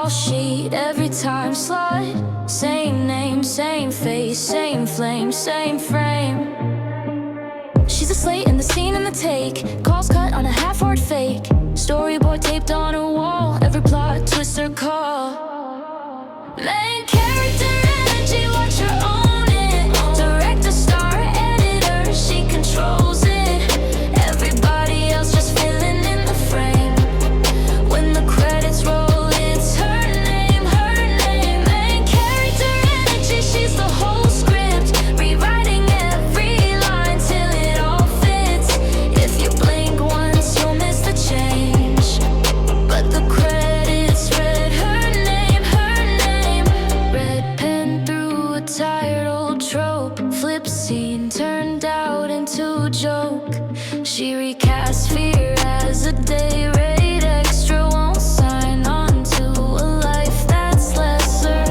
call sheet every time slide. Same name, same face, same flame, same frame. She's a slate in the scene and the take. Calls cut on a half-heart fake. Storyboard taped on a wall. Every plot twist or call. Main character energy, watch her own it. Director, star, editor, she controls it. Everybody else just filling in the frame. When the credits roll, it's her name, her name. Main character energy, she's the whole script. Rewriting every line till it all fits. If you blink once, you'll miss the change. But the credits read her name, her name. Red pen through a tired old trope. Flip scene turned out into a joke. She recast fear as a day rate extra. Won't sign on to a life that's lesser.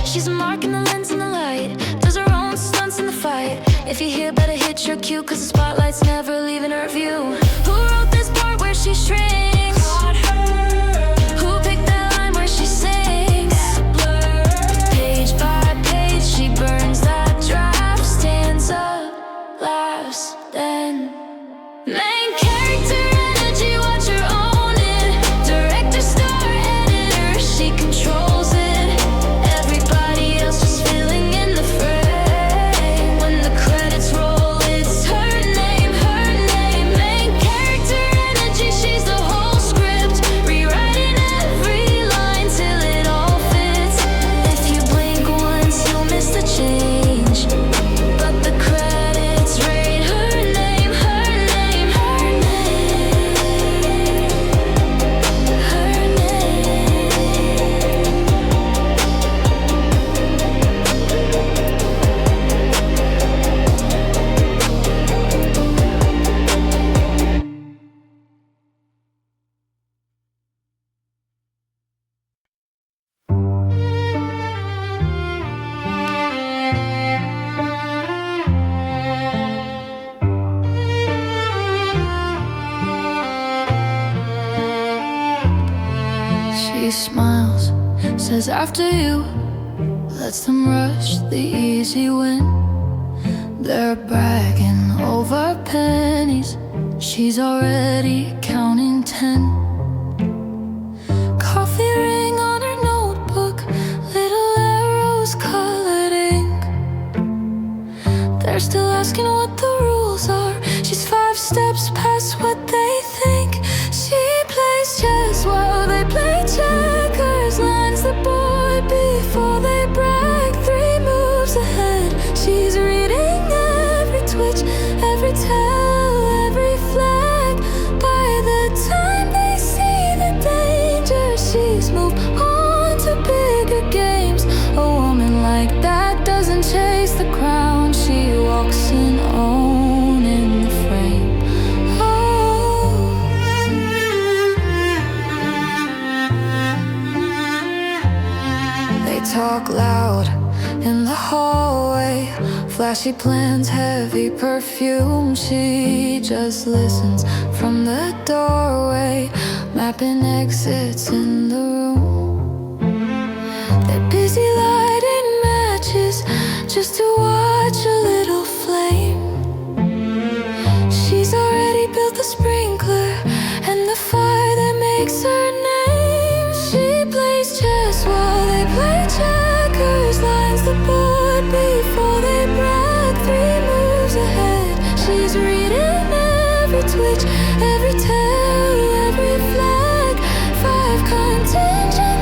She's a mark in the lens and the light. Does her own stunts in the fight. If you hear, better hit your cue, cause the spotlight's never leaving her view. Who wrote this part where she shrinks? Caught her. Who picked that line where she sings? That blur. Page by page she burns that draft. Stands up, laughs, then main character energy, watch her own it. Director, star, editor, she controls it. Everybody else just filling in the frame. When the credits roll, it's her name, her name. Main character energy, she's the whole script. Rewriting every line till it all fits. If you blink once, you'll miss the change. But the credits rate her name, her name, her name, her name. She smiles, says after you, lets them rush the easy win. They're bragging over pennies, she's already counting 10. Coffee ring on her notebook, little arrows colored ink. They're still asking what the rules are. She's 5 steps past what they think. She plays chess while they play checkers. Lines the board before they brag. 3 moves ahead. She's reading every twitch, every tell, every flag. By the time they see the danger, she's moved on to bigger games. A woman like that doesn't chase the crown. She walks in owning the frame. They talk loud in the hallway. Flashy plans, heavy perfume. She just listens from the doorway, mapping exits in the room. They're busy lighting matches just to watch a little flame. She's already built the sprinkler and the fire that makes her name. She plays chess while they play checkers. Lines the board before they brag. 3 moves ahead. She's reading every twitch, every tell, every flag. 5 contingent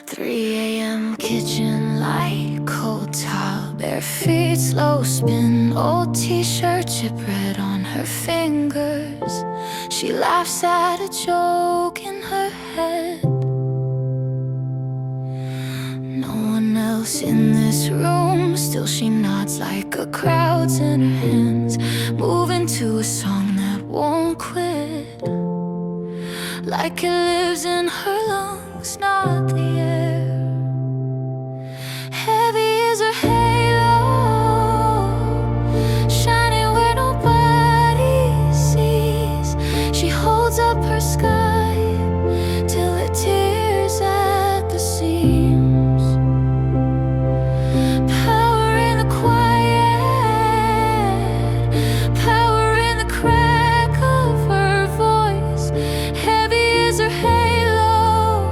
3 a.m. kitchen light, cold towel, bare feet, slow spin, old t-shirt, chip red on her fingers. She laughs at a joke in her head. No one else in this room, still she nods like a crowd's in her hands, moving to a song that won't quit, like it lives in her lungs, not the air. Heavy is her halo, shining where nobody sees. She holds up her sky till it tears at the seams. Power in the quiet, power in the crack of her voice. Heavy is her halo,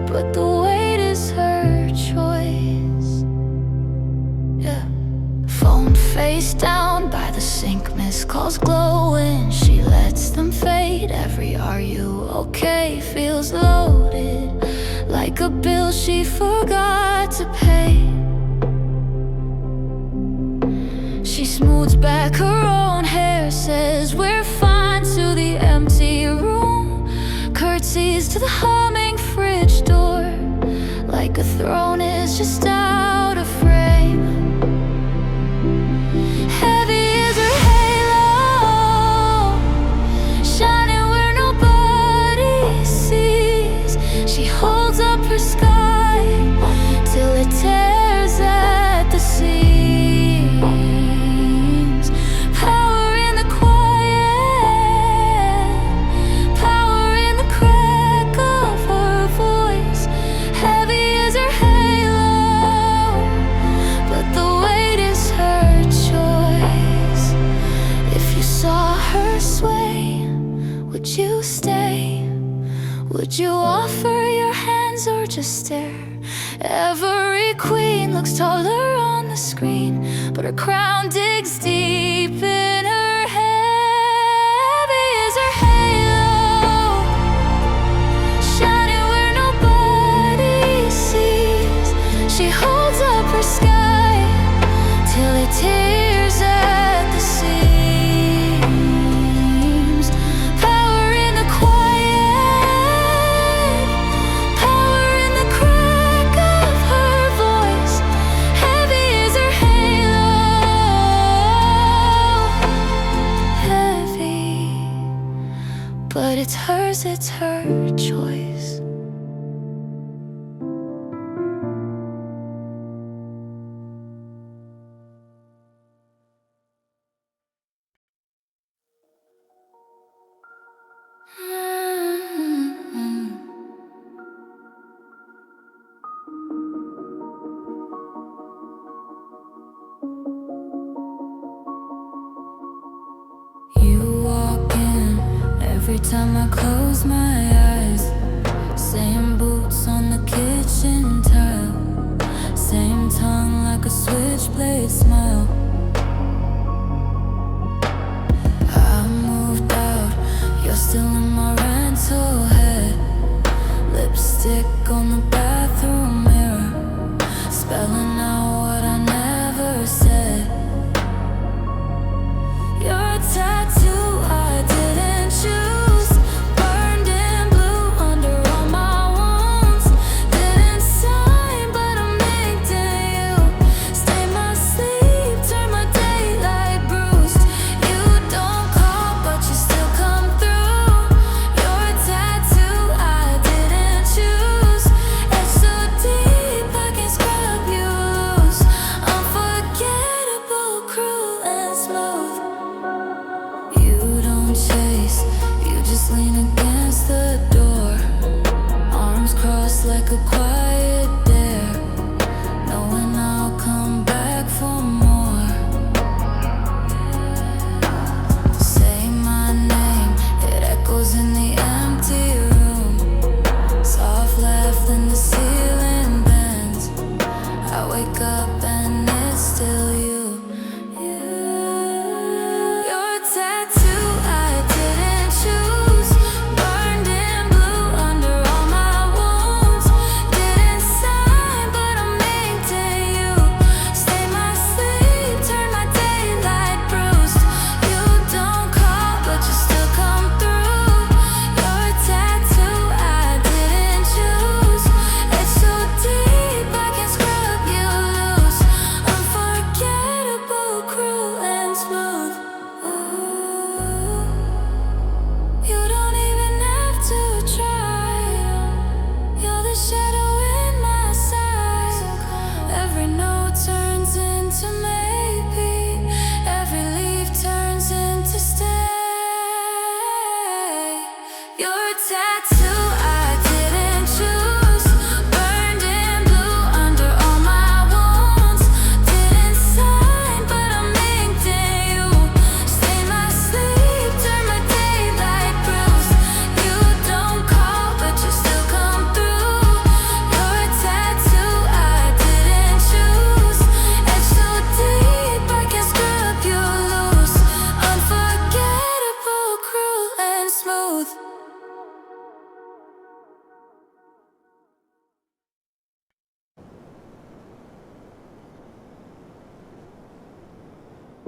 but the weight is her choice. Yeah. Phone face down by the sink, missed calls glowing. She lets them fade. Every "are you okay" feels loaded, like a bill she forgot to pay. She smooths back her own hair, says we're fine to the empty room, curtsies to the humming fridge door, like a throne is just out of frame. Heavy is her halo, shining where nobody sees. She holds up her sky till it tears at the seams. Power in the quiet, power in the crack of her voice. Heavy is her halo, but the weight is her choice. If you saw her sway, would you stay? Would you offer your hands or just stare? Every queen looks taller on the screen, but her crown digs deep in her head. Heavy is her halo, shining where nobody sees. She holds up her sky till it tears at the seams. Power in the quiet, power in the crack of her voice. Heavy is her halo, heavy, but it's hers, it's her choice. You walk in every time I close my eyes. Same boots on the kitchen tile, same tongue like a switchblade smile. I moved out, you're still in my rental head. Lipstick on the bathroom mirror, spelling out what I never said. You're a tattoo I didn't choose, burned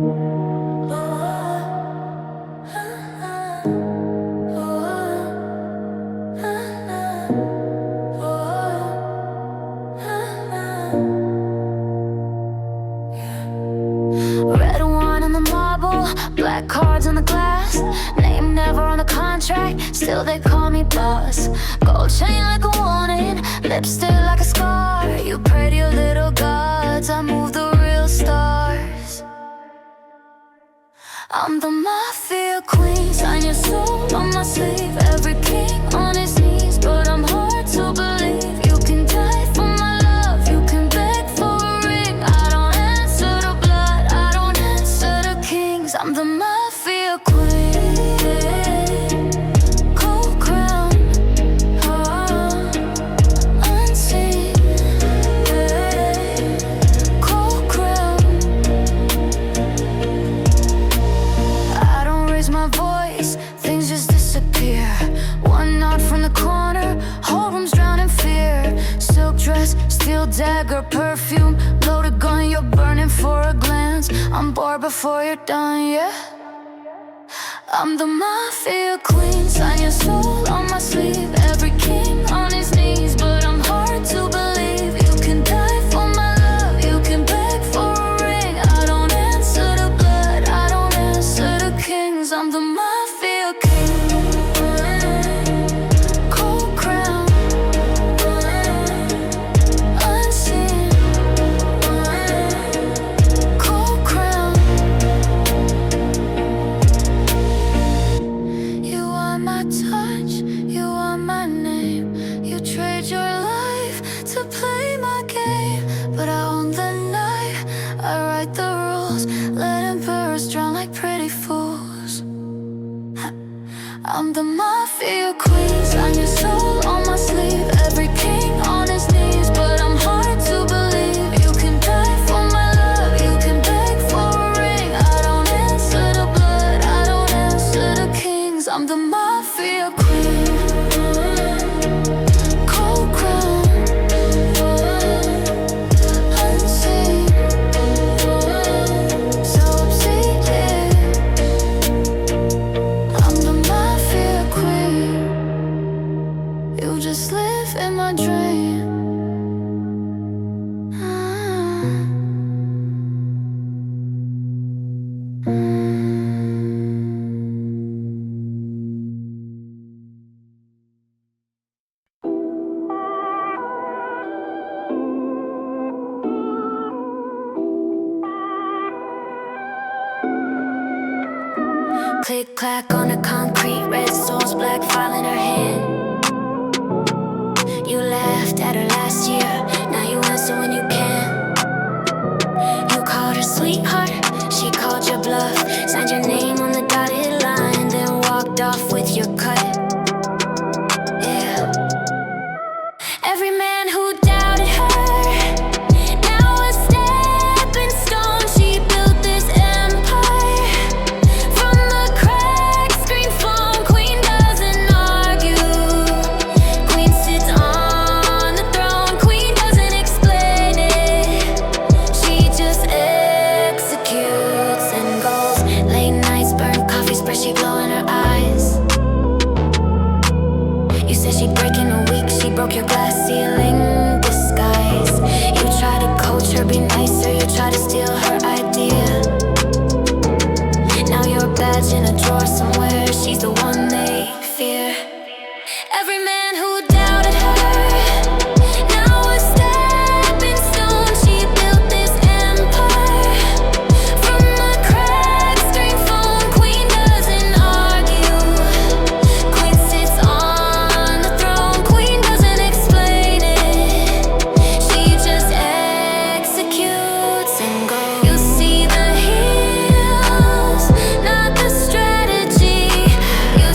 Red wine on the marble, black cards on the glass. Name never on the contract, still they call me boss. Gold chain like a warning, lipstick like a scar. You pray to your little gods, I move the real stars. I'm the mafia queen, sign your soul on my sleeve. Every king on his knees, but I'm hard to believe. You can die for my love, you can beg for a ring. I don't answer to blood, I don't answer to kings. I'm the mafia queen, cold crown, unseen, cold crown. I don't raise my voice, things just disappear. One nod from the corner, whole room's drowned in fear. Silk dress, steel dagger, perfume, loaded gun, you're burning for a glance. I'm bored before you're done, yeah. I'm the mafia queen, sign your soul on my sleeve. Every king on his knees, but I'm hard to believe. You can die for my love, you can beg for a ring. I don't answer to blood, I don't answer to kings. I'm the mafia king, cold crown, unseen, cold crown. You are my touch, you are my name. You trade your life to play my game, but I own the night, I write the rules. Let emperors drown like pretty fools. I'm the mafia queen, sign your soul on my sleeve. Every king on his knees, but I'm hard to believe. You can die for my love, you can beg for a ring. I don't answer to blood, I don't answer to kings. I'm the mafia queen, cold crown, unseen, so obscene. I'm the mafia queen, you just live in my dream. Click clack on the concrete, red soles, black file in her hand. You laughed at her last year, now you answer when you can. You called her sweetheart, she called your bluff. Signed your name on the dotted line, then walked off with your cut. Yeah. Every man who doubted her, now a stepping stone. She built this empire from the cracks, screen phone. Queen doesn't argue, queen sits on the throne. Queen doesn't explain it, she just executes and goes. Late nights, burnt coffee, spreadsheet glow in her eyes. You said she'd break in a week, she broke your glass ceiling disguise. You try to coach her, be nicer, you try to steal her idea. Now you're a badge in a drawer somewhere, she's the one they fear. Every man who doubted her, now a stepping stone. She built this empire from the cracks, screen phone. Queen doesn't argue, queen sits on the throne. Queen doesn't explain it, she just executes and goes. You see the heels, not the strategy. You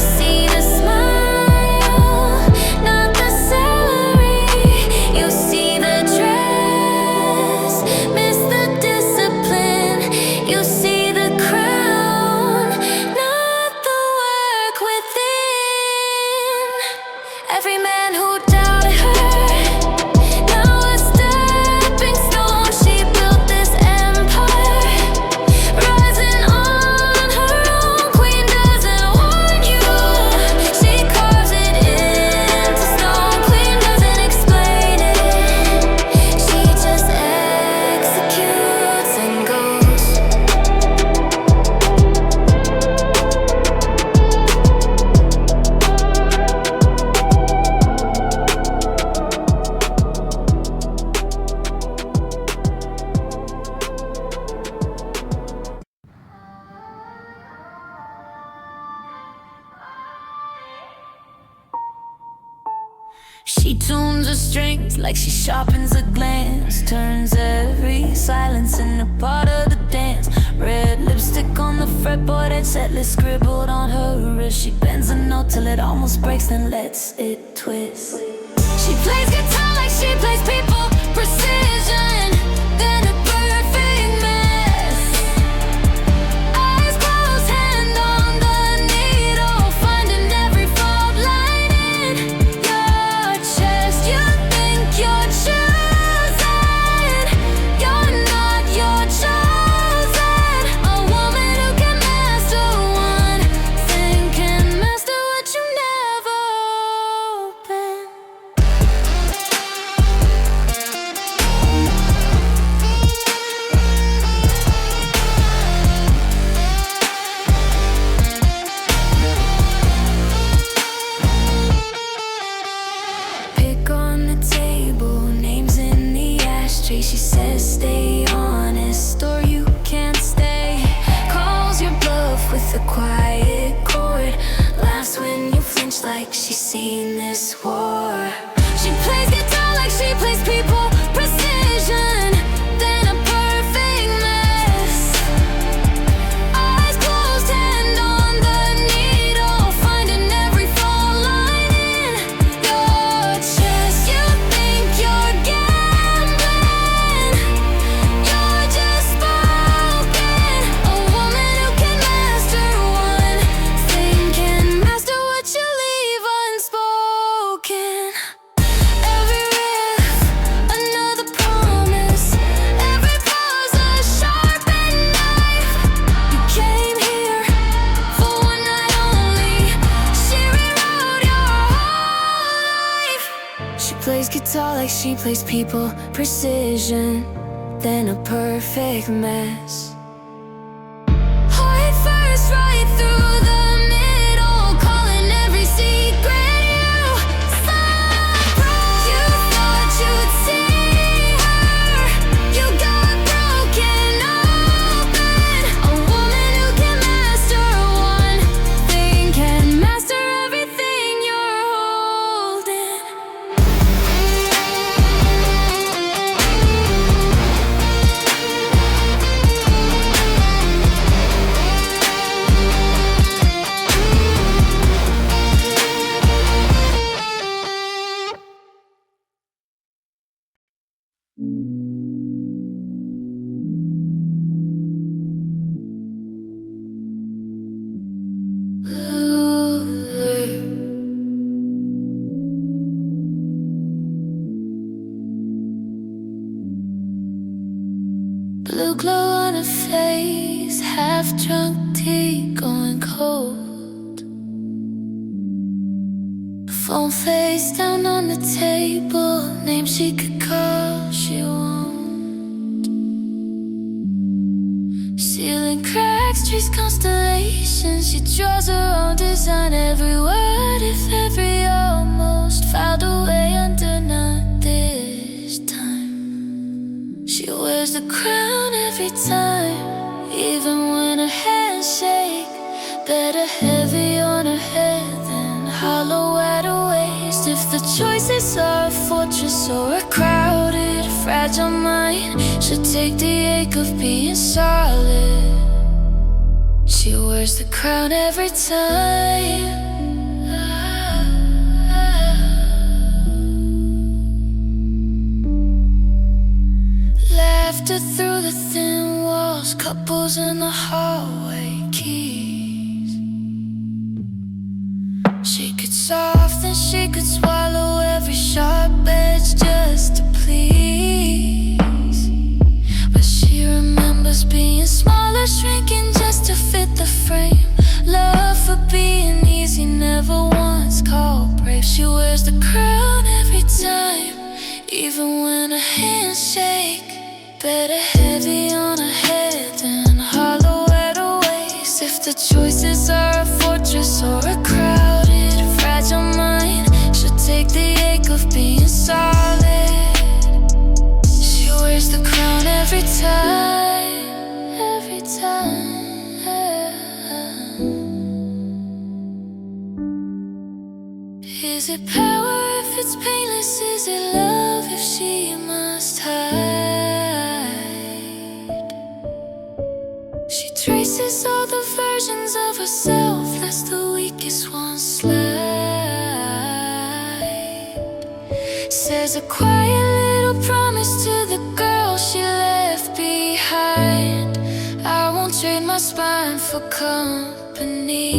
She tunes her strings like she sharpens a glance, turns every silence into part of the dance. Red lipstick on the fretboard, it's atlas scribbled on her wrist. She bends a note till it almost breaks, then lets it twist. She plays guitar like she plays people, precision, then a perfect mess. Eyes closed, hand on the needle, finding every fault line in your chest. You think you're chosen, you're not, you're chosen. A woman who can master one thing, can master what you never opened. Pick on the table, names in the ashtray. She says stay honest or you can't stay. Calls your bluff with a quiet chord, laughs when you flinch like she's seen this war. She plays guitar like she plays people, precision, then a perfect mess. Eyes closed, hand on the needle, finding every fault line in your chest. You think you're gambling, you're just spoken. A woman who can master one thing, can master what you leave unspoken. Every riff, another promise. Every pause, a sharpened knife. You came here for one night only. She rewrote your whole life. She plays guitar like she plays people, precision, then a perfect mess. Heart first, right through the middle, calling every secret you surprised. You thought you'd see her, you got broken open. A woman who can master one thing, can master everything you're holding. Blue glow on her face, half drunk tea going cold. Phone face down on the table, name she could call, she won't. Ceiling cracks, trees, constellations. She draws her own design, every word, if every almost, filed away under not this time. She wears the crown every time, even when her hands shake. Better heavy on her head than hollow at her waist. If the choices are a fortress or a crowded, fragile mind, she'll take the ache of being solid. She wears the crown every time. Laughter through the thin walls, couples in the hallway, keys. She could soften, she could swallow every sharp edge just to please. But she remembers being smaller, shrinking just to fit the frame. Love for being easy, never once called brave. She wears the crown every time, even when her hands shake. Better heavy on her head than hollow at her waist. If the choices are a fortress or a crowded, fragile mind, she'll take the ache of being solid. She wears the crown every time, every time. Is it power? if it's painless? Is it love if she must hide? She traces all the versions of herself, lets the weakest one slide. Says a quiet little promise to the girl she left behind. I won't trade my spine for company.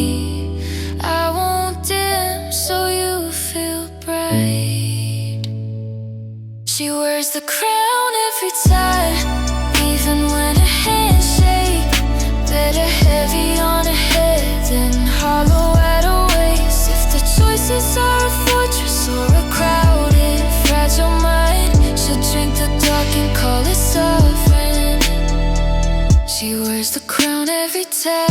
I won't dim so you feel bright. She wears the crown every time, even when her hands shake. Better heavy on her head than hollow at her waist. If the choices are a fortress or a crowded, fragile mind, she'll drink the dark and call it sovereign. She wears the crown every time.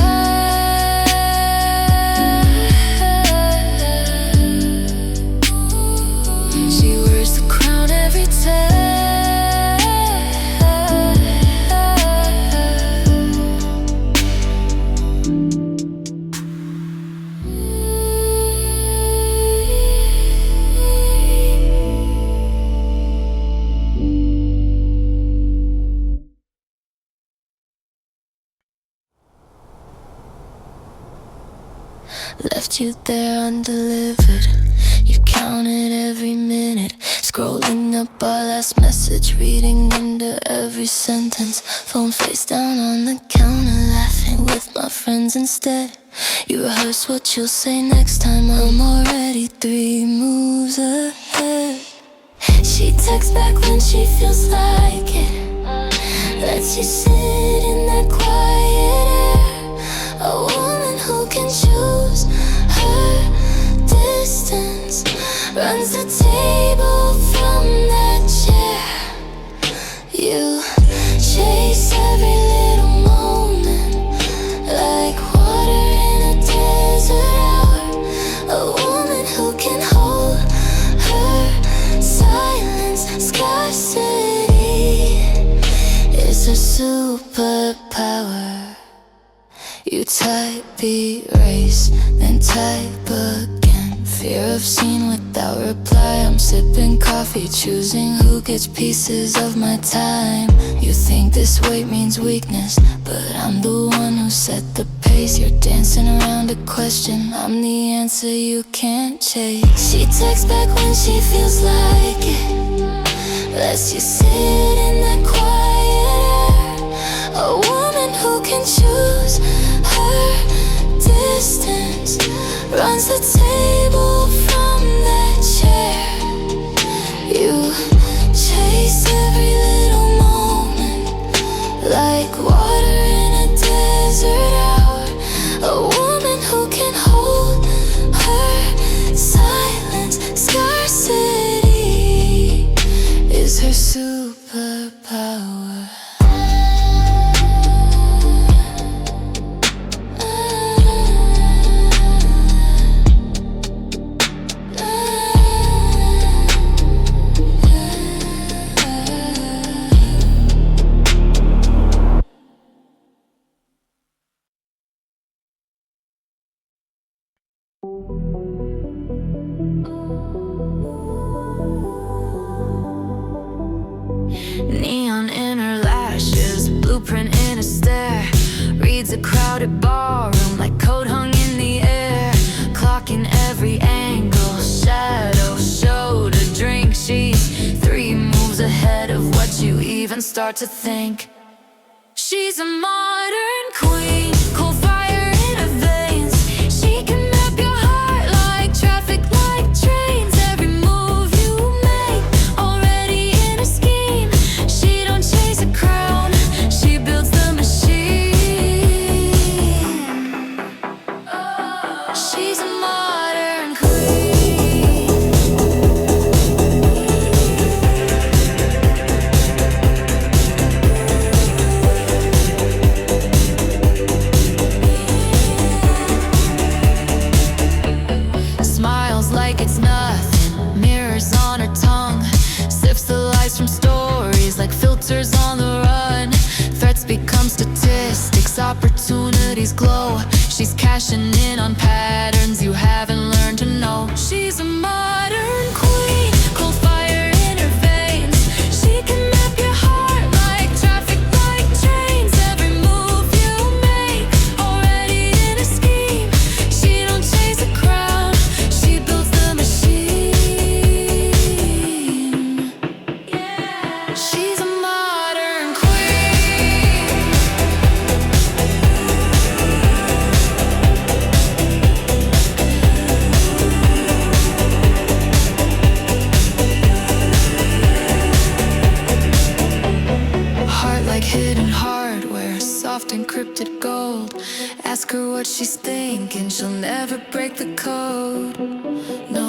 She wears the crown every time. Left you there undelivered. You counted every minute, scrolling up our last message, reading into every sentence. Phone face down on the counter, laughing with my friends instead. You rehearse what you'll say next time. I'm already 3 moves ahead. She texts back when she feels like it, lets you sit in that quiet air. A woman who can choose her distance, runs the table from that chair. You chase every little moment like water in a desert hour. A woman who can hold her silence. Scarcity is her superpower. You type, erase, then type again. Fear of seen without reply. I'm sipping coffee, choosing who gets pieces of my time. You think this weight means weakness, but I'm the one who set the pace. You're dancing around a question, I'm the answer you can't chase. She texts back when she feels like it, lets you sit in that quiet air. A woman who can choose her distance, runs the table from that chair. You chase every little moment like water in a desert hour. A woman who can hold her silence. Scarcity is her superpower. Neon in her lashes, blueprint in a stare. Reads a crowded ballroom like coat hung in the air. Clocking every angle, shadow show to drink. She's 3 moves ahead of what you even start to think. She's a modern queen, cold fire in her veins. She can map your heart like traffic, like trains. Every move you make, already in a scheme. She don't chase a crown, she builds the machine. She's a modern queen. Smiles like it's nothing, mirrors on her tongue. Sips the lies from stories like filters on the run. Threats become statistics, opportunities glow. She's cashing in on patterns you haven't learned to know. She's a modern queen. Ask her what she's thinking, she'll never break the code. No.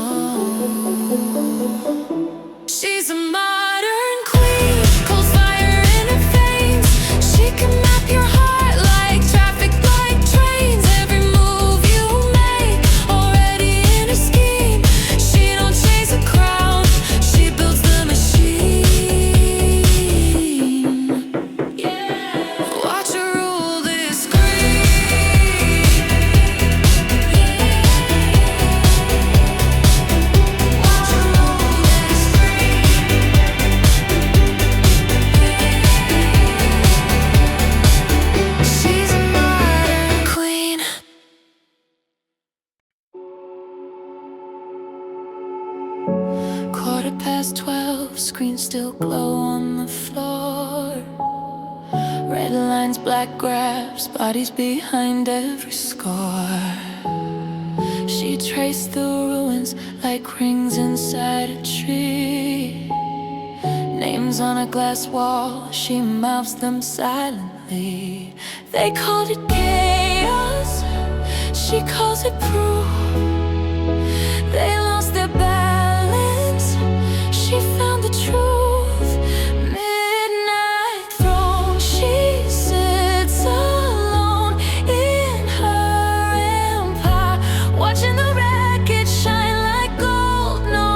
She's a modern queen, cold fire in her veins. She can map your heart like traffic, like trains. Every move you make, already in a scheme. She don't chase a crowd, she builds the machine. Yeah. Watch her rule this queen. Watch her rule this queen. She's a modern queen. 12:15, screens still glow on the floor. Red lines, black graphs, bodies behind every score. She traced the ruins like rings inside a tree. Names on a glass wall, she mouths them silently. They called it chaos, she calls it proof. They lost their balance, she found the truth. Midnight throne, she sits alone in her empire, watching the wreckage shine like gold. No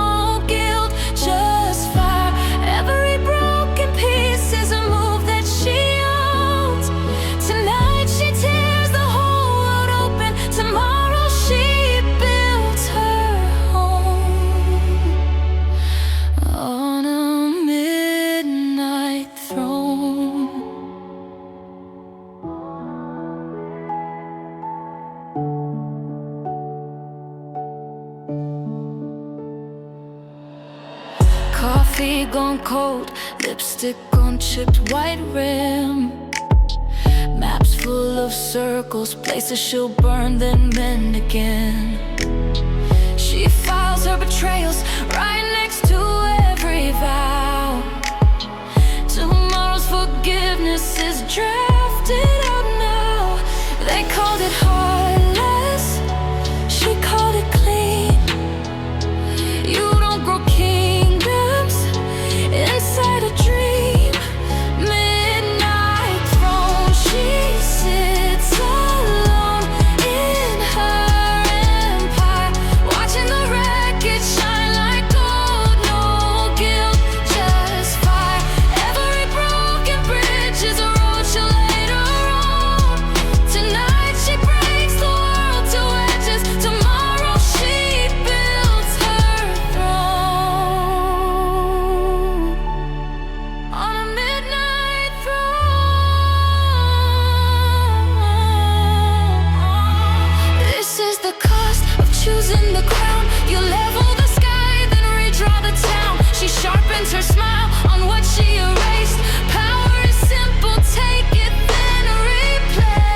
guilt, just fire. Every broken piece is a move that she owns. Tonight she tears the whole world open. Tomorrow she builds her home on a midnight throne. Coffee gone cold, lipstick on chipped white rim. Maps full of circles, places she'll burn then mend again. She files her betrayals right next to every vow. Tomorrow's forgiveness is drafted out now. They called it heartless, she called it clean. You don't grow kingdoms inside a dream. Midnight throne, she sits alone in her empire, watching the wreckage shine like gold. No guilt, just fire. Every broken bridge is a road she'll later own. Tonight she breaks the world to wedges. Tomorrow she builds her throne on a midnight throne. This is the cost of choosing the crown. You level the sky, then redraw the town. She sharpens her smile on what she erased. Power is simple, take it, then replay.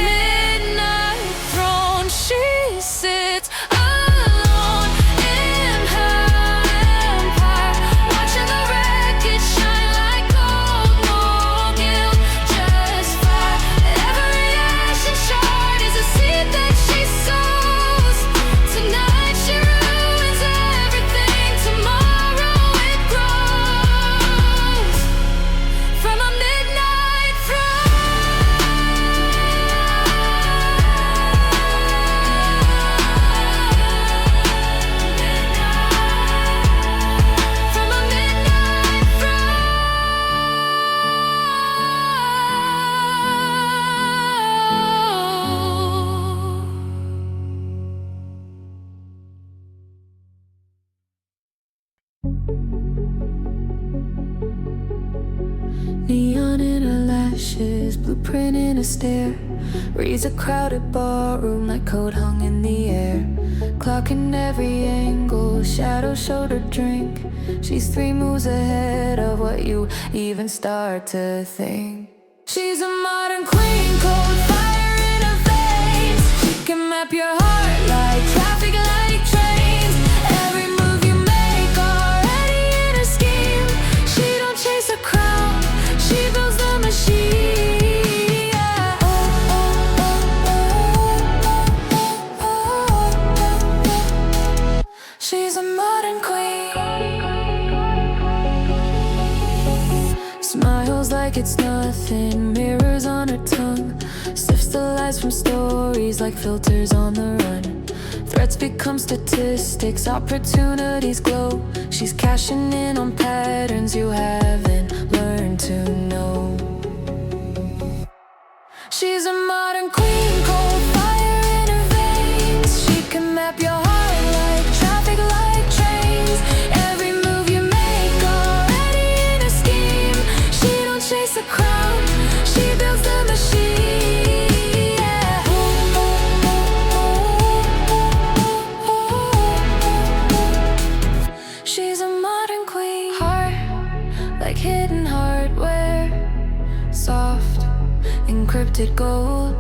Midnight throne, she sits alone in her empire, watching the wreckage shine like gold. No guilt, just fire. Every ashen shard is a seed that she sows. Tonight she ruins everything. Tomorrow it grows from a midnight from a midnight Neon in her lashes, blueprint in a stare. Reads a crowded ballroom like code hung in the air. Clock in every angle, shadow shoulder drink. She's 3 moves ahead of what you even start to think. She's a modern queen, cold fire in her veins. She can map your heart like traffic, like trains. Every move you make, already in a scheme. She don't chase a crown, she builds the machine. Yeah. Oh, oh, oh. She's a modern queen. Smiles like it's nothing, mirrors on her tongue, sifts the lies from stories like filters on the run. Threats become statistics, opportunities glow. She's cashing in on patterns you haven't learned to know. She's a modern queen, cold fire in her veins. She can map your heart like traffic, like trains. Every move you make already in a scheme. She don't chase a crown, she builds the machine, yeah. She's a modern queen. Heart like hidden hardware, soft encrypted gold.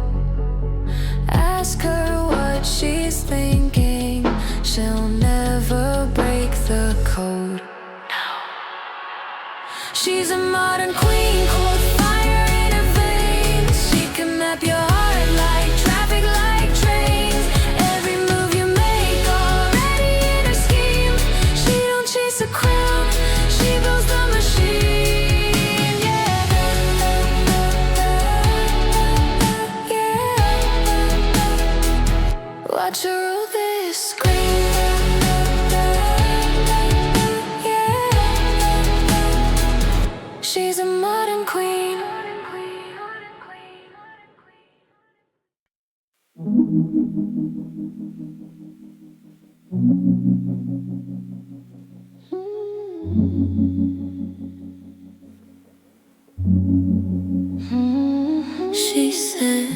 Ask her what she's thinking, she'll never break the code. She's a modern queen, cold fire in her veins. She can map your heart like traffic, like trains. Every move you make already in her scheme. She don't chase a crown, she builds the machine, yeah. Watch her rule this screen, yeah. She's a modern queen. She said,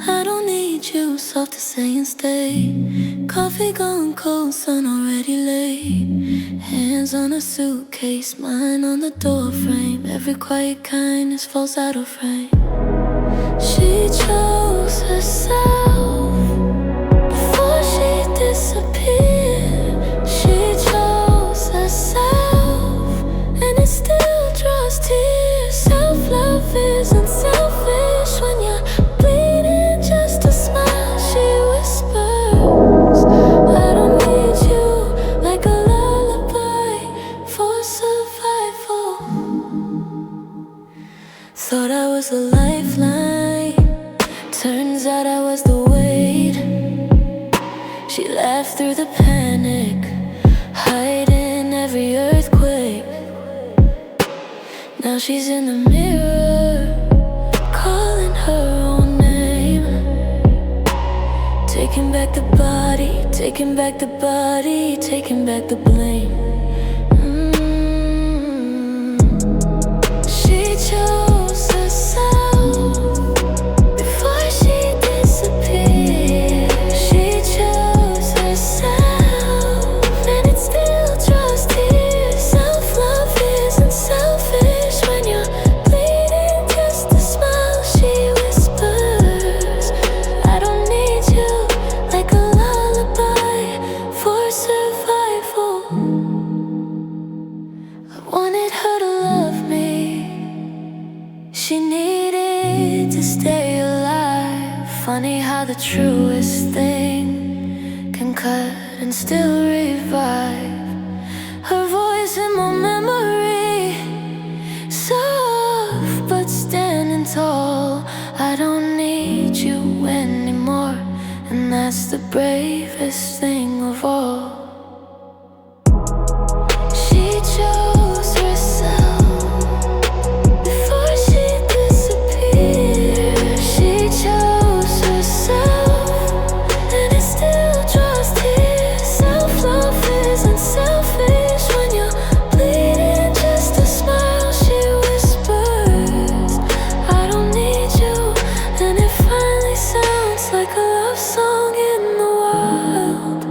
I don't need you, soft to say and stay. Coffee gone cold, sun already late. Hands on a suitcase, mine on the door frame. Every quiet kindness falls out of frame. She chose herself before she disappeared. She chose herself, and it still draws tears. Self-love isn't selfish when you're bleeding just to smile. She whispers, I don't need you, like a lullaby for survival. Thought I was a lifeline, turns out I was the weight. She laughed through the panic, hiding every earthquake. Now she's in the mirror, calling her own name. Taking back the body, taking back the body, taking back the blame. She chose herself before she disappeared. She chose herself, and it still draws tears. Self-love isn't selfish when you're bleeding just to smile. She whispers, I don't need you, like a lullaby for survival. I wanted her to love me, she needed to stay alive. Funny how the truest thing can cut and still revive. Her voice in my memory, soft but standing tall. I don't need you anymore, and that's the bravest thing of all. She chose herself before she disappeared. She chose herself, and it still draws tears. Self-love isn't selfish when you're bleeding just to smile. She whispers, I don't need you, and it finally sounds like a love song in the wild.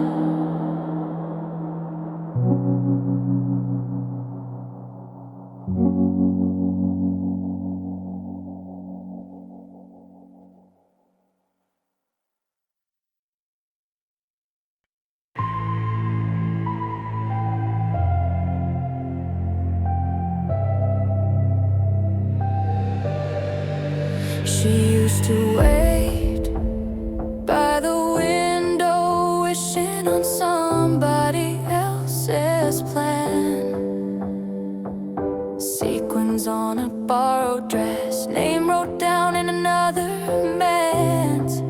She used to wait by the window, wishing on somebody borrowed dress, name wrote down in another man's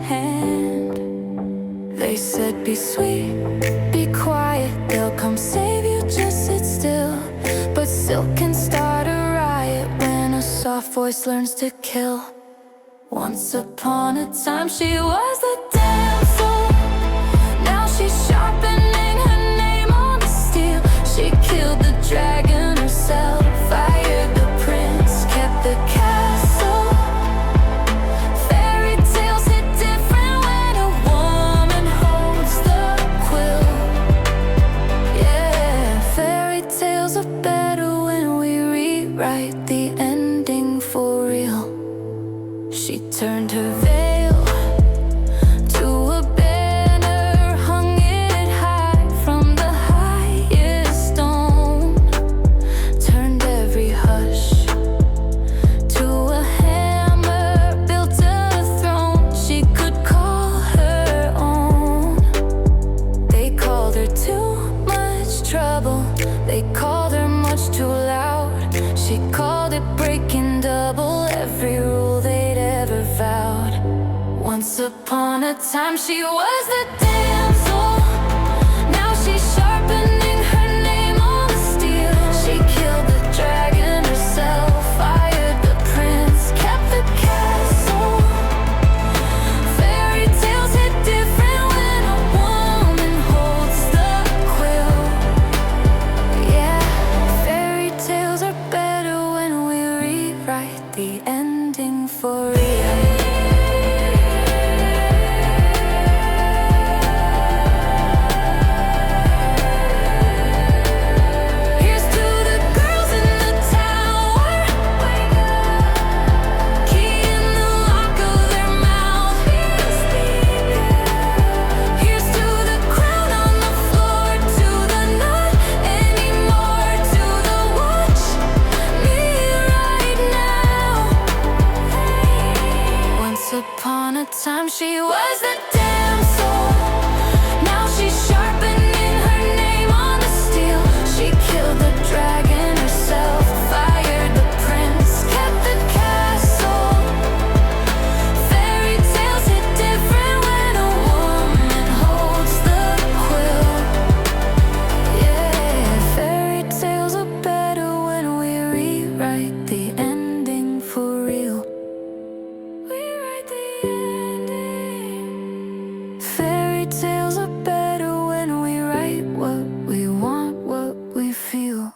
hand. They said, be sweet, be quiet, they'll come save you, just sit still. But silk can start a riot when a soft voice learns to kill. Once upon a time she was the damsel, now she's sharpening her name on the steel. She killed the dragon herself, fired the prince, kept the castle. Fairy tales hit different when a woman holds the quill. Yeah, fairy tales are better when we rewrite the ending for real. She turned her veil to a banner, hung it high from the highest stone. Turned every hush to a hammer, built a throne she could call her own. They called her too much trouble, they called her much too loud. She called it breaking double every rule they'd ever vowed. Once upon a time she was the damsel, now she's sharpening her name on the steel. She killed the dragon herself, fired the prince, kept the castle. Fairy tales hit different when a woman holds the quill. Yeah, fairy tales are better when we rewrite the ending for real. Here's to the girls in the tower, key in the lock of their mouth. Here's to the crown on the floor, to the not anymore, to the watch me right now. Once upon a time she was the damsel, now she's sharpening her name on the steel. She killed the dragon herself, fired the prince, kept the castle. Fairy tales hit different when a woman holds the quill. Yeah, fairy tales are better when we rewrite the ending for real. Rewrite the ending. Fairy tales are better when we write what we want, what we feel.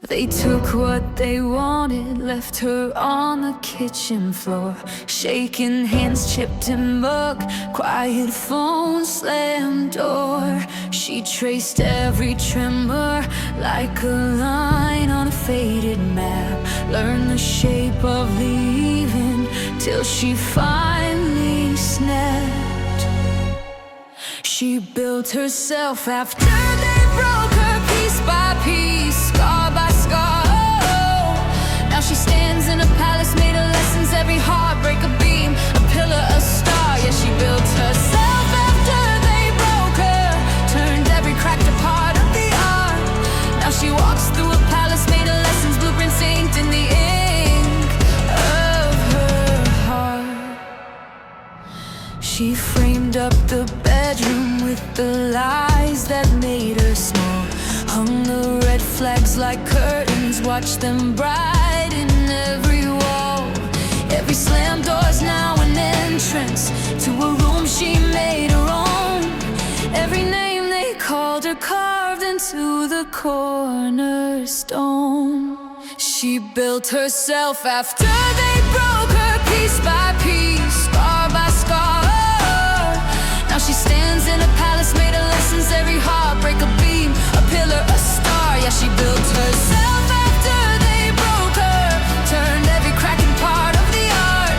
They took what they wanted, left her on the kitchen floor, shaking hands, chipped in mug, quiet phone, slammed door. She traced every tremor like a line on a faded map, learned the shape of leaving till she finally snapped. She built herself after they broke her piece by piece, scar by scar. Oh, now she stands in a palace made of lessons, every heartbreak a beam, a pillar, a star. Yeah, she built herself after they broke her, turned every cracked apart of the art. Now she walks through a palace made of lessons, blueprints inked in the ink of her heart. She framed up the bedroom with the lies that made her small, hung the red flags like curtains, watched them brighten every wall. Every slammed door's now an entrance to a room she made her own. Every name they called her carved into the cornerstone. She built herself after they broke her piece by piece, scar by scar. Now she stands in a palace made of lessons, every heartbreak a beam, a pillar, a star. Yeah, she built herself after they broke her, turned every cracking part of the art.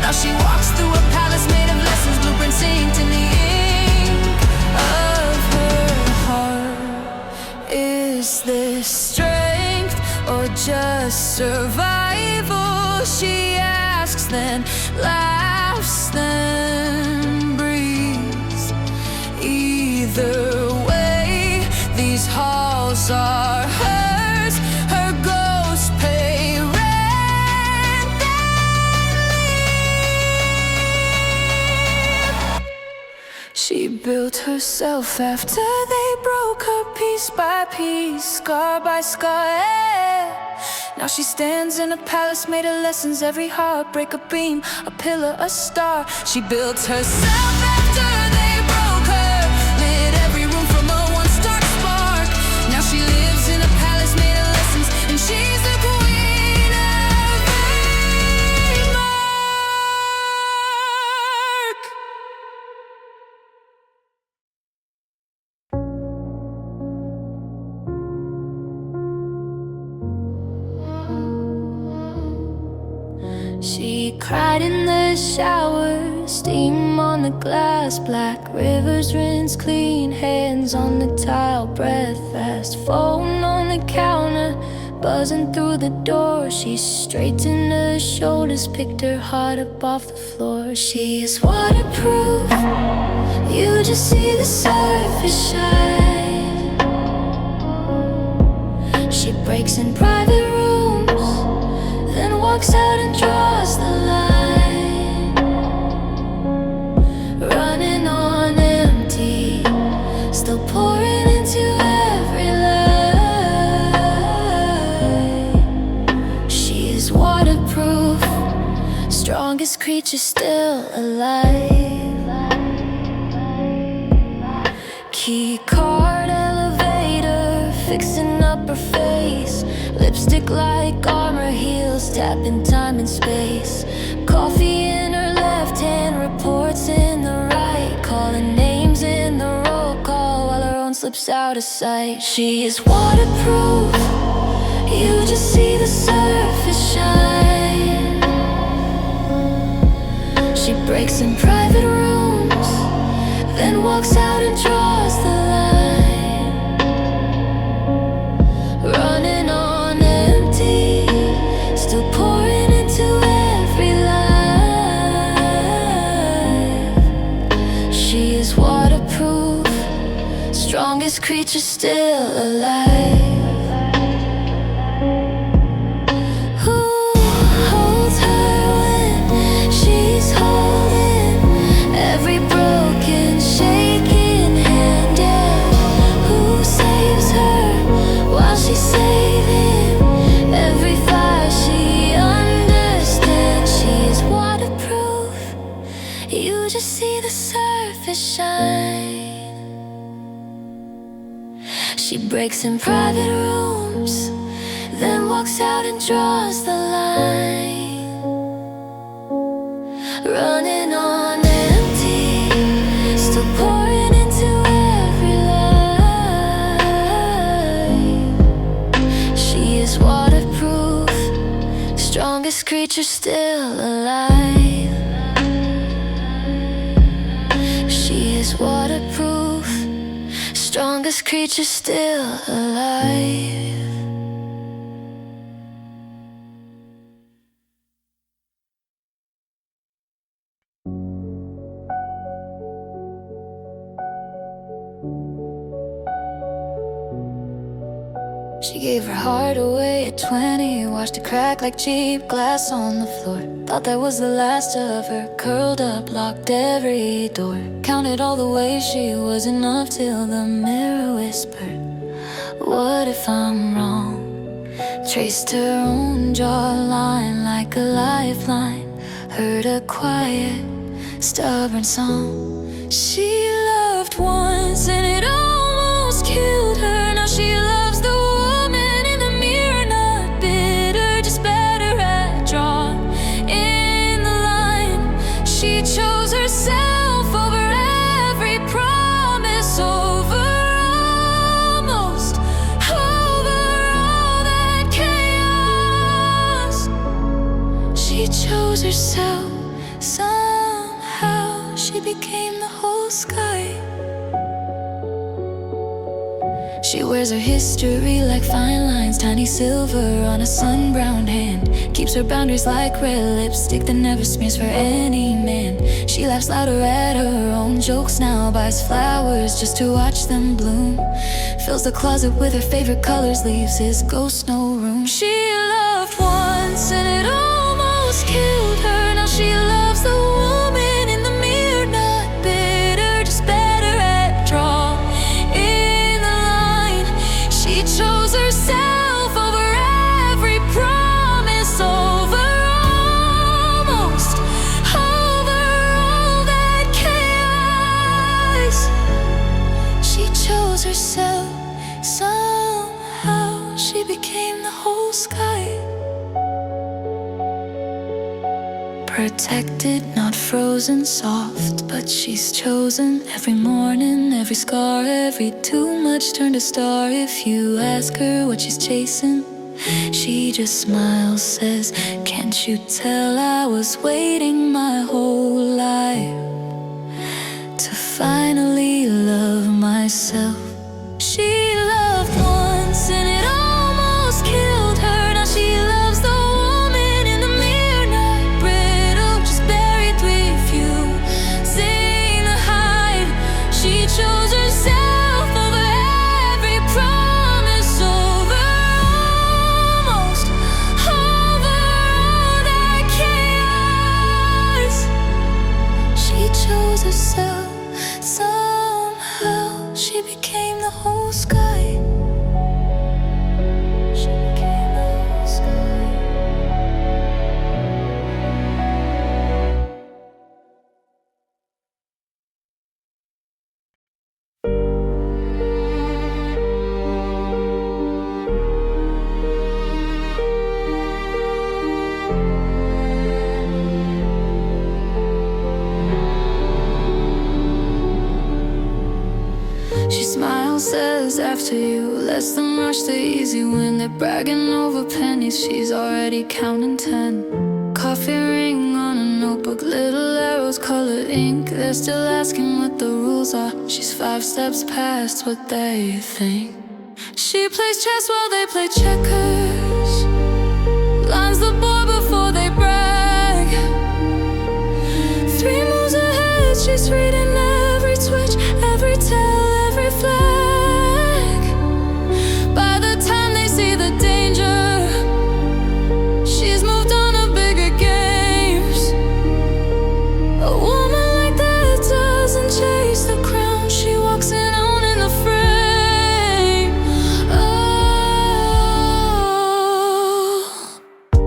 Now she walks through a palace made of lessons, blueprints inked in the ink of her heart. Is this strength or just survival? She asks, then laughs, then breathes. Either way thoughts are hers. Her ghost pay rent and leave. She built herself after they broke her piece by piece, scar by scar, yeah. Now she stands in a palace made of lessons. Every heartbreak a beam, a pillar, a star. She built herself after they broke her, lit every room from a once dark spark. Now she lives in a palace made of lessons, and she's the queen of Denmark. She cried in the shower, steam on the glass, black rivers rinse clean, hands on the tile, breath fast, phone on the counter, buzzing through the door. She straightened her shoulders, picked her heart up off the floor. She is waterproof, you just see the surface shine. She breaks in private rooms, then walks out and draws the line. Running on empty, still pouring into every line. She is waterproof, strongest creature still alive. Key card elevator, fixing up her face, lipstick like armor, heels tapping time and space. Coffee in her left hand, reports in the right, calling names in the roll call while her own slips out of sight. She is waterproof, you just see the surface shine. She breaks in private rooms, then walks out and draws the line. Running on empty, still pouring into every life. She is waterproof, strongest creature still alive. Who holds her when she's holding every broken, shaking hand? Yeah. Who saves her while she's saving every fire she understands? She is waterproof, you just see the surface shine. She breaks in private rooms, then walks out and draws the line. Running on empty, still pouring into every life. She is waterproof, strongest creature still alive. She is waterproof, strongest creature still alive. She gave her heart away at 20, watched it crack like cheap glass on the floor. Thought that was the last of her, curled up, locked every door. Counted all the ways she was enough till the mirror whispered, what if I'm wrong? Traced her own jawline like a lifeline, heard a quiet, stubborn song she loved once, and it almost killed her. Now she loves the woman in the mirror, not bitter, just better at drawing in the line. She chose herself over every promise, over almost, over all that chaos. She chose herself. Somehow she became the whole sky. She wears her history like fine lines, tiny silver on a sun-browned hand. Keeps her boundaries like red lipstick that never smears for any man. She laughs louder at her own jokes now, buys flowers just to watch them bloom. Fills the closet with her favorite colors, leaves his ghost no room. She loved once and it almost killed her. Now she loves the woman in the mirror, not bitter, just better at drawing the line. She chose herself over every promise, over almost, over all that chaos. She chose herself, somehow she became the whole sky. Protected, not frozen, soft, but she's chosen. Every morning, every scar, every too much turned to star. If you ask her what she's chasing, she just smiles, says, can't you tell I was waiting my whole life to finally love myself. She loved once and it almost killed her. Now she loves the woman in the mirror, not brittle, just buried with you, seeing the hide. She chose herself over every promise, over almost, over all that chaos. She chose herself, somehow she became the whole sky. She became the whole sky. She smiles, says after you, lets them rush the easy win. They're bragging over pennies, she's already counting 10. Coffee ring on a notebook, little arrows colored ink. They're still asking what the rules are. She's 5 steps past what they think. She plays chess while they play checkers, lines the board before they brag. 3 moves ahead, she's reading every twitch, every tell, every flag. By the time they see the danger, she's moved on to bigger games. A woman like that doesn't chase the crown, she walks in on in the frame. Oh,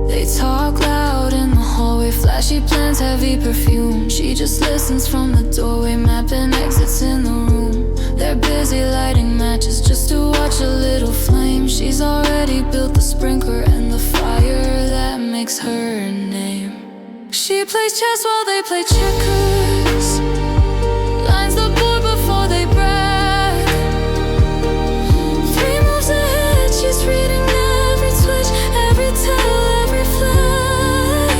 they talk loud in the hallway, flashy plans, heavy perfume. She just listens from the doorway, mapping exits in the room. They're busy lighting matches just to watch a little flame. She's already built the sprinkler and the fire that makes her name. She plays chess while they play checkers, lines the board before they brag. 3 moves ahead, she's reading every twitch, every tell, every flag.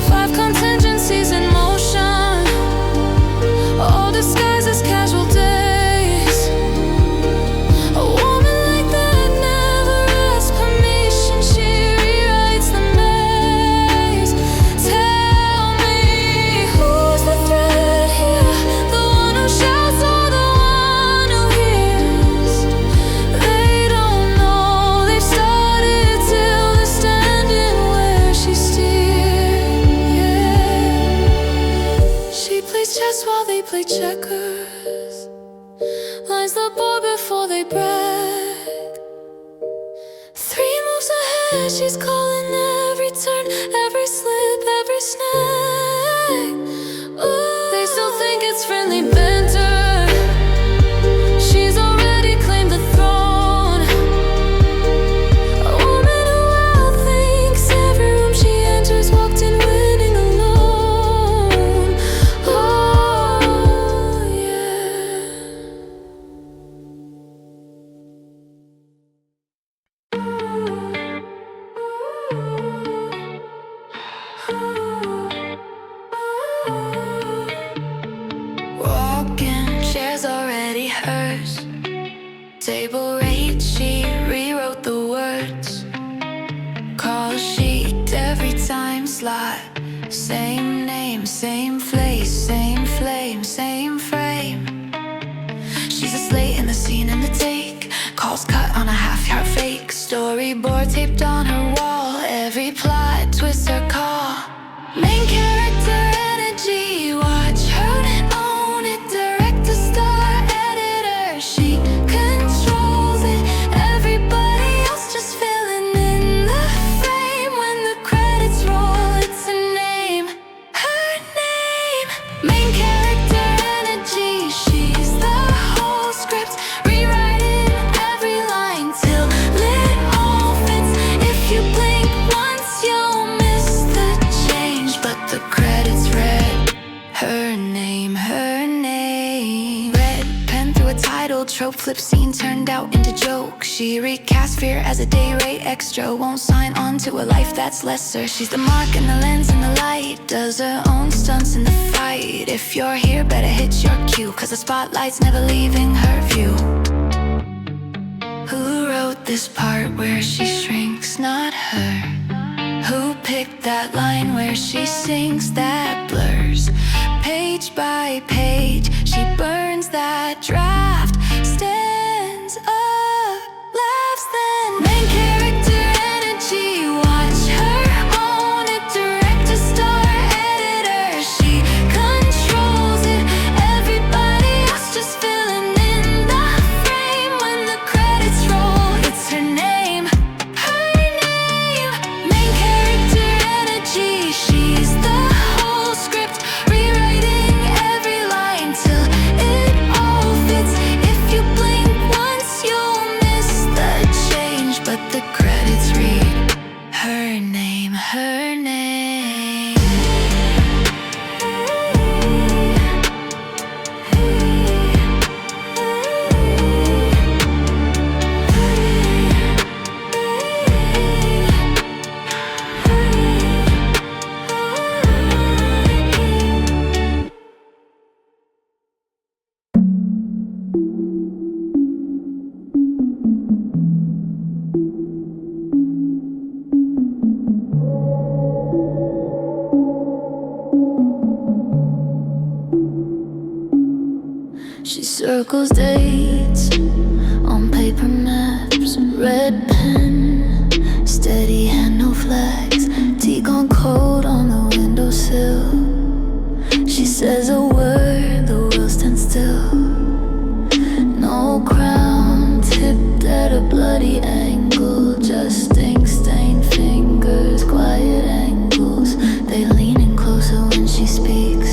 5 contingencies in motion, all disguised as casual days. A woman like that never asks permission, she rewrites the maze. Tell me, who's the threat here? The one who shouts or the one who hears? They don't know, they've started till they're standing where she steered. Yeah. She plays chess while they play checkers, lines the board before they brag. 3 moves ahead, she's calling every turn, every slip, every snag. Ooh, they still think it's friendly banter, she's already claimed the throne. A woman who outthinks every room she enters, walked in winning alone. Oh, yeah. Walking, chair's already hers. table rate, she rewrote the words. Call sheet every time slot. Same name, same place, same flame, same frame. She's a slate in the scene and the take. Calls cut on a half-yard fake. Storyboard taped on her wall. Every plot twists her call. Main character energy, watch her own it. Director, star, editor, she controls it. Everybody else just filling in the frame. When the credits roll, it's her name. Main character energy, she's the whole script. Rewriting every line till it all fits. If you blink once, you'll miss the change. But the credits read her name, her name. Red pen through a title trope, flip scene turned out into joke. She recast fear as a day rate extra. Won't sign on to a life that's lesser. She's the mark and the lens and the light. Does her own stunts in the fight. If you're here, better hit your cue, 'cause the spotlight's never leaving her view. Who wrote this part where she shrinks? Not her. Who picked that line where she sings that blurs? Page by page, she burns that draft. Stands up, laughs, then main character energy, watch her own it. Director, star, editor, she controls it. Everybody else just filling in the frame. When the credits roll, it's her name, her name. Main character energy, she's the whole script. Rewriting every line till it all fits. If you blink once, you'll miss the change. But the credits read her name, her name. She circles dates on paper maps. Red pen, steady hand, no flags. Tea gone cold on the windowsill. She says a word, the world stands still. No crown, tipped at a bloody angle. Just ink-stained fingers, quiet angles. They lean in closer when she speaks.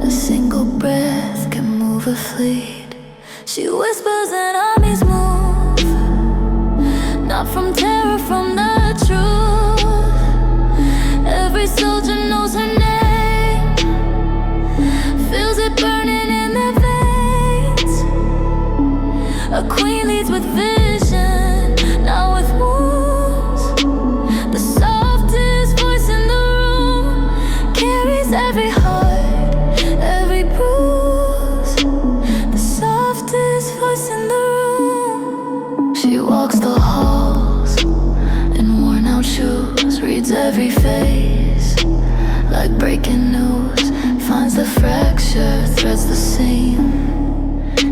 A single breath can move a fleet. She whispers and armies move. Not from terror, from the truth. Every soldier knows her name. Feels it burning in their veins. A queen leads with vision, not with wounds. The softest voice in the room carries every heart, every bruise. The softest voice in the room. She walks the halls in worn out shoes. Reads every face like breaking news. Finds the fracture, threads the seam.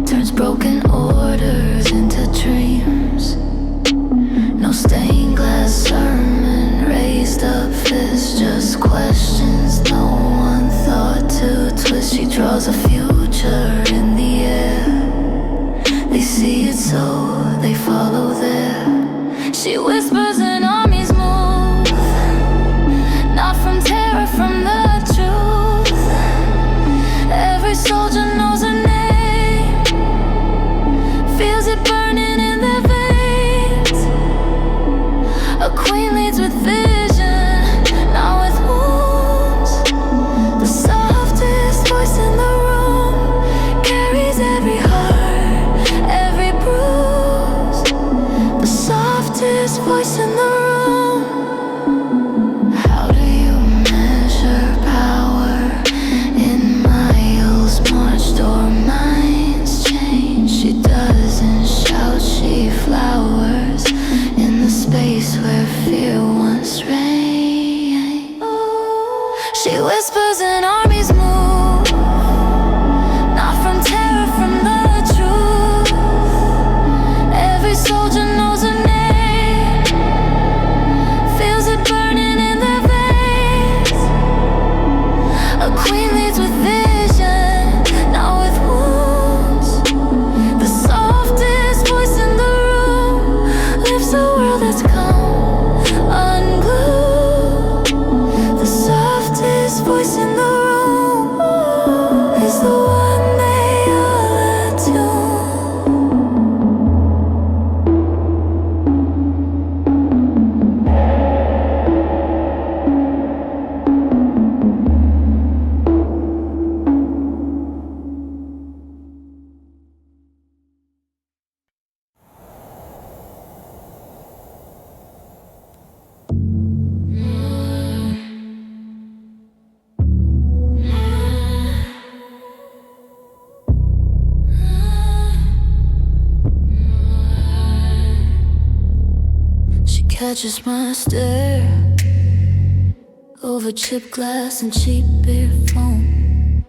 Turns broken orders into dreams. No stained glass sermon, raised up fists. Just questions no one thought to twist. She draws a future in the air. They see it so they follow there. She whispers and armies move. Not from terror, from the truth. Every soldier knows her name. Feels it burning in their veins. A queen leads with vision, not with wounds. The softest voice in the room carries every heart, every bruise. The softest voice She whispers and armies move, not from terror, from the truth. Every soldier knows her name, feels it burning in their veins. A queen leads with vision, not with wounds. The softest voice in the room lifts a world that's come unglued. The softest voice in the room is the one they all attune. She catches my stare over chipped glass and cheap beer foam.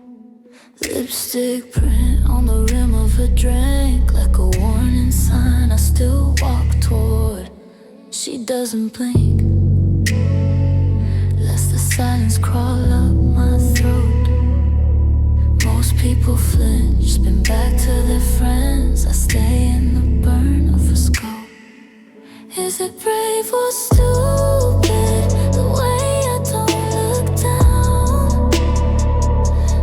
Lipstick print on the rim of her drink, like a warning sign I still walk toward. She doesn't blink, lets the silence crawl up my throat. Most people flinch, spin back to their friends. I stay in the burn of a scope. Is it brave or stupid, the way I don't look down?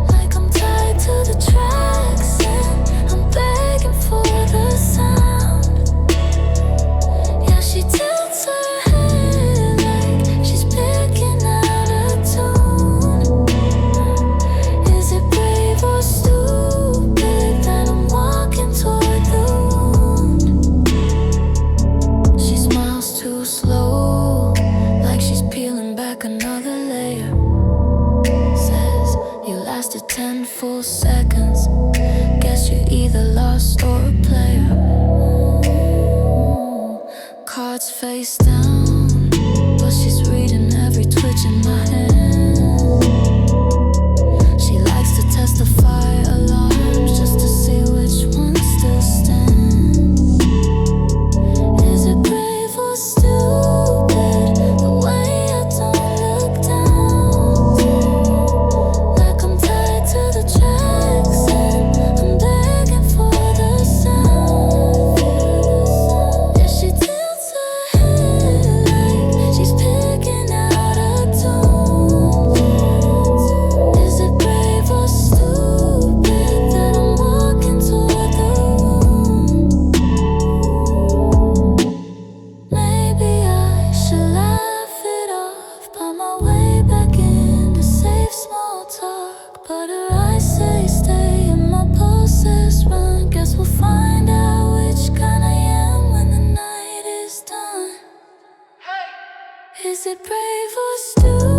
Like I'm tied to the tracks and I'm begging for the sound. Yeah, she tilts her head like she's picking out a tune. Is it brave or stupid that I'm walking toward the wound? She smiles too slow, like she's peeling back another layer. Says, you lasted 10 full seconds. Guess you're either lost or a player. Cards face down, but she's reading every twitch in my hand. She likes to testify alarms just to see which one still stands. Is it brave or stupid, the way I don't look down? Like I'm tied to the tracks and I'm begging for the sound. Yeah, she tilts her head like she's picking out a tune. Is it brave or stupid that I'm walking toward the wound? Maybe I should laugh it off, find my way back into safe small talk. But her eyes say stay and my pulse says run. Guess we'll find out which kind I am when the night is done. Is it brave or stupid?